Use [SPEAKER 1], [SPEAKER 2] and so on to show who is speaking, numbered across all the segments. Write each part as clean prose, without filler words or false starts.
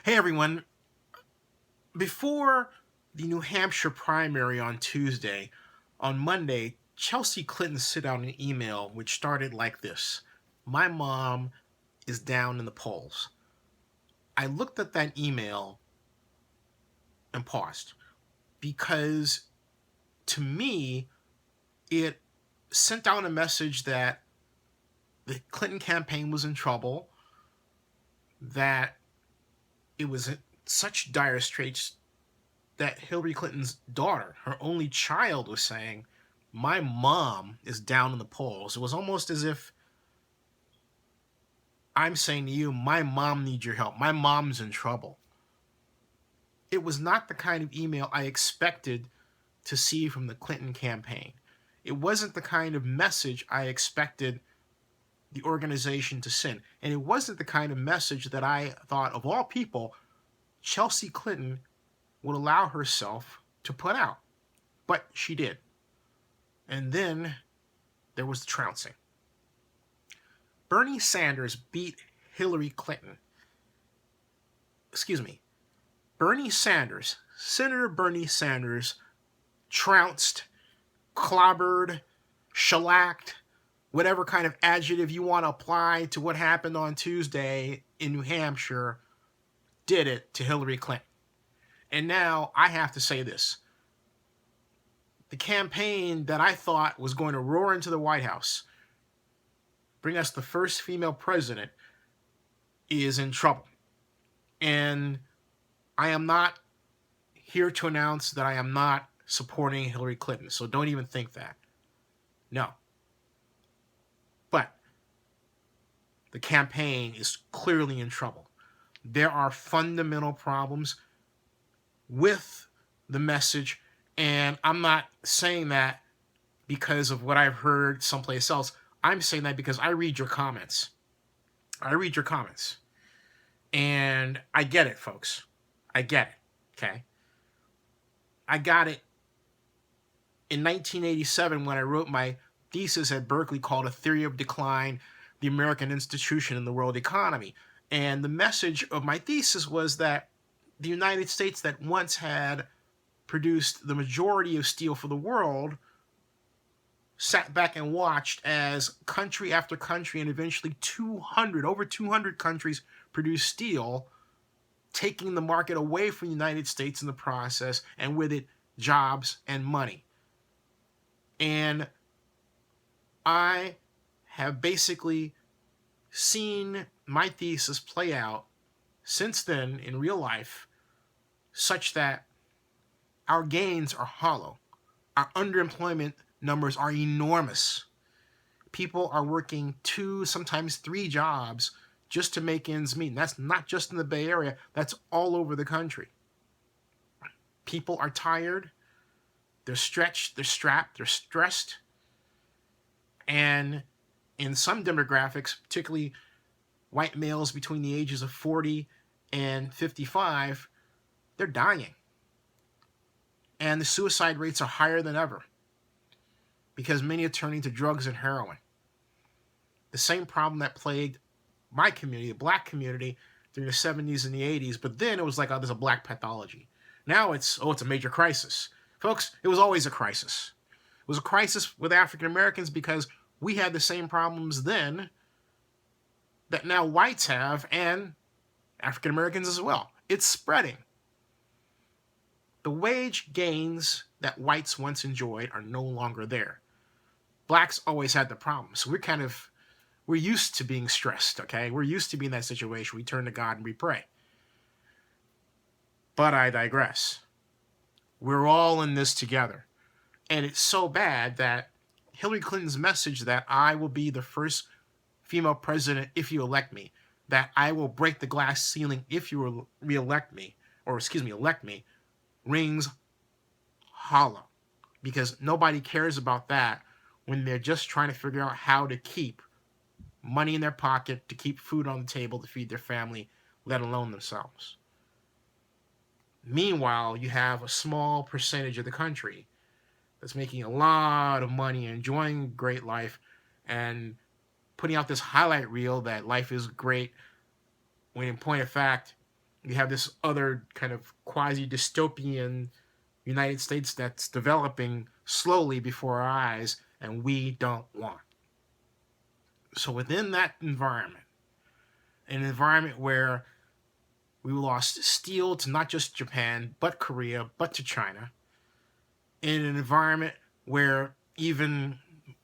[SPEAKER 1] Hey everyone, before the New Hampshire primary on Tuesday, on Monday, Chelsea Clinton sent out an email which started like this: My mom is down in the polls. I looked at that email and paused because to me, it sent out a message that the Clinton campaign was in trouble, that it was in such dire straits that Hillary Clinton's daughter, her only child, was saying, My mom is down in the polls. It was almost as if I'm saying to you, My mom needs your help. My mom's in trouble. It was not the kind of email I expected to see from the Clinton campaign. It wasn't the kind of message I expected the organization to send. And it wasn't the kind of message that I thought, of all people, Chelsea Clinton would allow herself to put out. But she did. And then there was the trouncing. Bernie Sanders beat Hillary Clinton. Excuse me. Senator Bernie Sanders, trounced, clobbered, shellacked, whatever kind of adjective you want to apply to what happened on Tuesday in New Hampshire, did it to Hillary Clinton. And now I have to say this. The campaign that I thought was going to roar into the White House, bring us the first female president, is in trouble. And I am not here to announce that I am not supporting Hillary Clinton, so don't even think that. No. But the campaign is clearly in trouble. There are fundamental problems with the message, and I'm not saying that because of what I've heard someplace else. I'm saying that because I read your comments. And I get it, folks. I get it, okay? I got it in 1987 when I wrote my thesis at Berkeley called A Theory of Decline, the American Institution in the World Economy. And the message of my thesis was that the United States, that once had produced the majority of steel for the world, sat back and watched as country after country, and eventually over 200 countries produced steel, taking the market away from the United States in the process, and with it, jobs and money. And I have basically seen my thesis play out since then in real life, such that our gains are hollow. Our underemployment numbers are enormous. People are working 2, sometimes 3 jobs just to make ends meet. And that's not just in the Bay Area, that's all over the country. People are tired, they're stretched, they're strapped, they're stressed. And in some demographics, particularly white males between the ages of 40 and 55, they're dying. And the suicide rates are higher than ever because many are turning to drugs and heroin. The same problem that plagued my community, the black community, during the 70s and the 80s, but then it was like, oh, there's a black pathology. Now it's a major crisis. Folks, it was always a crisis. It was a crisis with African Americans because we had the same problems then that now whites have, and African Americans as well. It's spreading. The wage gains that whites once enjoyed are no longer there. Blacks always had the problem. So we're used to being stressed, okay? We're used to being in that situation. We turn to God and we pray. But I digress. We're all in this together. And it's so bad that Hillary Clinton's message that I will be the first female president if you elect me, that I will break the glass ceiling if you elect me, rings hollow. Because nobody cares about that when they're just trying to figure out how to keep money in their pocket, to keep food on the table, to feed their family, let alone themselves. Meanwhile, you have a small percentage of the country that's making a lot of money, enjoying great life, and putting out this highlight reel that life is great, when in point of fact, You have this other kind of quasi-dystopian United States that's developing slowly before our eyes, and we don't want. So within that environment, an environment where we lost steel to not just Japan, but Korea, but to China, in an environment where even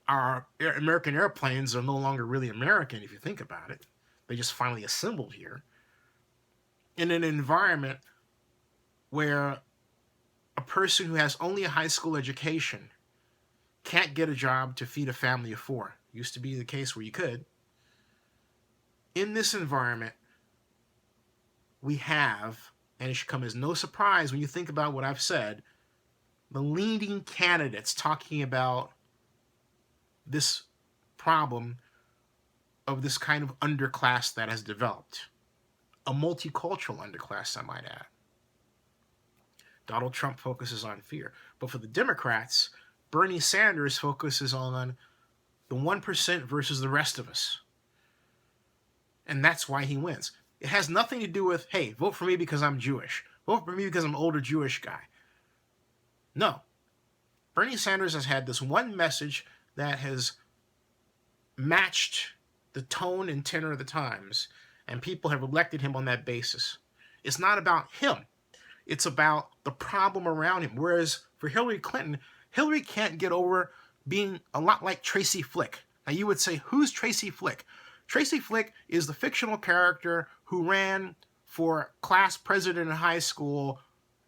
[SPEAKER 1] our American airplanes are no longer really American, if you think about it. They just finally assembled here. In an environment where a person who has only a high school education can't get a job to feed a family of four. Used to be the case where you could. In this environment, we have, and it should come as no surprise when you think about what I've said, the leading candidates talking about this problem of this kind of underclass that has developed. A multicultural underclass, I might add. Donald Trump focuses on fear. But for the Democrats, Bernie Sanders focuses on the 1% versus the rest of us. And that's why he wins. It has nothing to do with, hey, vote for me because I'm Jewish. Vote for me because I'm an older Jewish guy. No. Bernie Sanders has had this one message that has matched the tone and tenor of the times, and people have elected him on that basis. It's not about him. It's about the problem around him. Whereas for Hillary Clinton, Hillary can't get over being a lot like Tracy Flick. Now you would say, who's Tracy Flick? Tracy Flick is the fictional character who ran for class president in high school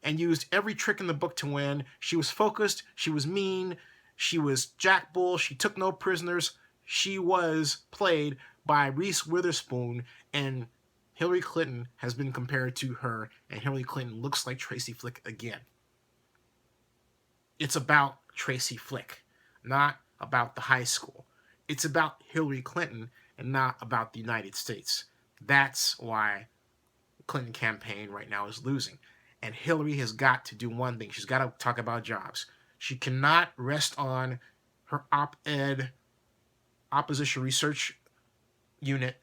[SPEAKER 1] and used every trick in the book to win. She was focused. She was mean. She was Jack Bull. She took no prisoners. She was played by Reese Witherspoon, and Hillary Clinton has been compared to her, and Hillary Clinton looks like Tracy Flick again. It's about Tracy Flick, not about the high school. It's about Hillary Clinton and not about the United States. That's why the Clinton campaign right now is losing. And Hillary has got to do one thing. She's got to talk about jobs. She cannot rest on her op-ed opposition research unit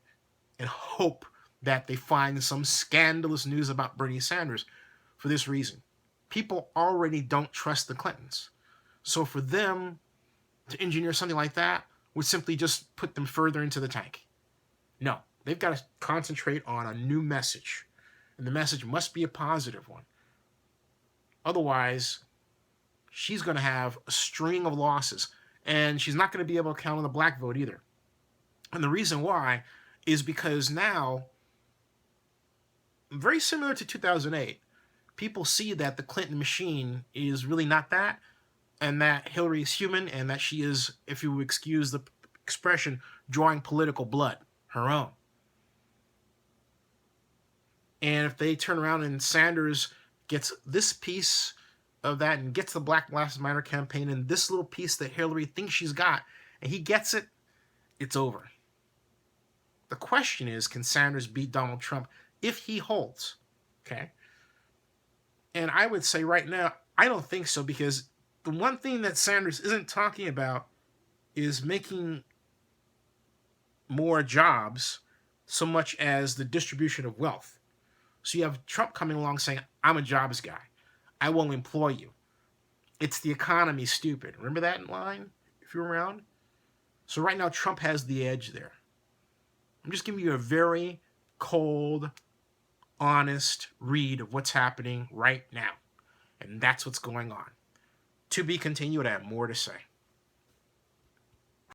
[SPEAKER 1] and hope that they find some scandalous news about Bernie Sanders. For this reason, people already don't trust the Clintons. So for them to engineer something like that would simply just put them further into the tank. No, they've got to concentrate on a new message. And the message must be a positive one. Otherwise, she's going to have a string of losses. And she's not going to be able to count on the black vote either. And the reason why is because now, very similar to 2008, people see that the Clinton machine is really not that, and that Hillary is human, and that she is, if you excuse the expression, drawing political blood, her own. And if they turn around and Sanders gets this piece of that and gets the Black Lives Matter campaign and this little piece that Hillary thinks she's got, and he gets it, it's over. The question is, can Sanders beat Donald Trump if he holds? Okay. And I would say right now, I don't think so, because the one thing that Sanders isn't talking about is making more jobs so much as the distribution of wealth. So you have Trump coming along saying, I'm a jobs guy. I will employ you. It's the economy, stupid. Remember that line, if you're around? So right now, Trump has the edge there. I'm just giving you a very cold, honest read of what's happening right now. And that's what's going on. To be continued, I have more to say.